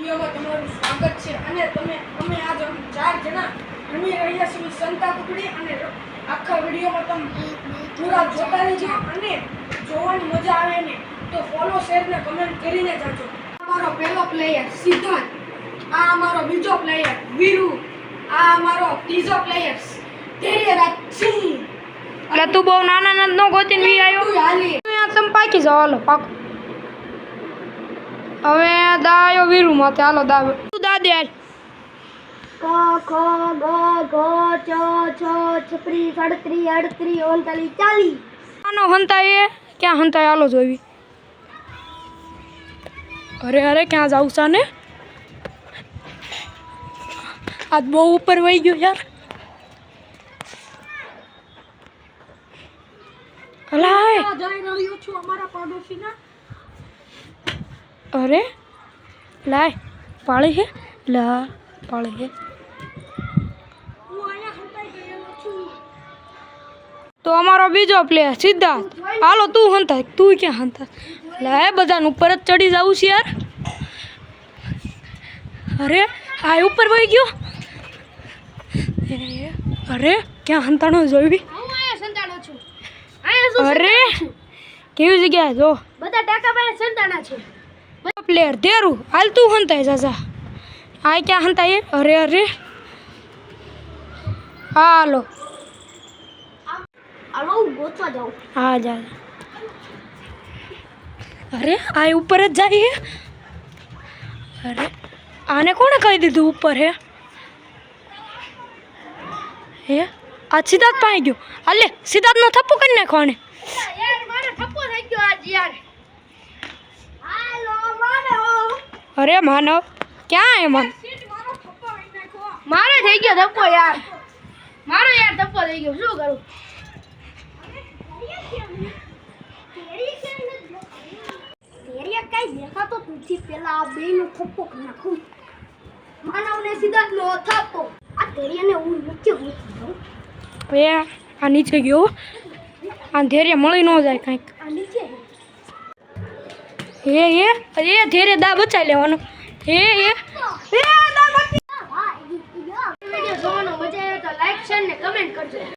વિડીયોમાં તમારું સ્વાગત છે અને અમે આજ 4 જણા રમી રહ્યા છીએ સંતા કુકડી અને આખા વિડીયોમાં તમે પૂરા જોતા રહેજો અને જોવાની મજા આવે ને તો ફોલો શેર ને કમેન્ટ કરીને જાજો। અમારો પહેલો પ્લેયર સિદ્ધાર્થ, આ અમારો બીજો પ્લેયર વીરુ, આ અમારો ત્રીજો પ્લેયર ધૈર્યરાજ સિંહ। એટલે તું બહુ નાના નો ગોતીને વી આવ્યો હાલી તમે પાકી જાઓ હાલો પાકો। હવે દાયો વીરુ માથે હાલો દાવ તું દા દે હાલ। ક ખ ગ ઘ ચ છ છત્રી સાડત્રી આડત્રી ઓગણચાલીસ 40। આનો હંતાય ક્યાં હંતાય હાલો જોવી। અરે અરે ક્યાં જાઉં સાને આજ બહુ ઉપર વહી ગયો યાર। અલાય જઈ રહ્યો છું અમારા પાડોશીના। અરે લાય પાળી હે લા પાળી હે હું અહીંયા હંતાઈ ગયેલો છું। તો અમારો બીજો પ્લેયર સિદ્ધાર્થ હાલો તું હંતા તું ક્યાં હંતા લાય બધાને ઉપર જ ચડી જાવું છે યાર। અરે આ ઉપર વહી ગયો અરે ક્યાં હંતાણો જોઈ હું આયા સંતાણા છું। આયા શું અરે કેવી જગ્યા જો બધા ટાકા પાસે સંતાણા છે। પ્લેયર તેરું હાલ તું હંતાય જાજા આ ક્યાં હંતાય અરે અરે હાલો હાલો હું ગોતવા જાઉં। હા જા અરે આ ઉપર જ જાય અરે આને કોણે કહી દીધું ઉપર હે આ સિદ્ધાર્થ પાઈ ગયો હાલે સિદ્ધાર્થનો થપ્પો કરી નાખો આને યાર મારો ઠપ્પો થઈ ગયો આજ યાર। હાલો મારો અરે માનવ ક્યાં હે માન મારો થઈ ગયો ધક્કો યાર। મારો યાર ધક્કો થઈ ગયો શું કરું। તેરિયા કઈ દેખાતો નથી પેલા આ બેનો થપ્પો નાખું માનવને સિદ્ધાર્થનો થપ્પો આ તેરિયાને હું નીચે મૂકી દઉં। એ આ નીચે ગયો આ ધૈર્ય મળી ન જાય કંઈક આ નીચે એ ધૈર્ય દા બચાવી લેવાનો એ વિડિયો જોવાનો મજા આવે તો લાઈક શેર ને કમેન્ટ કરજો।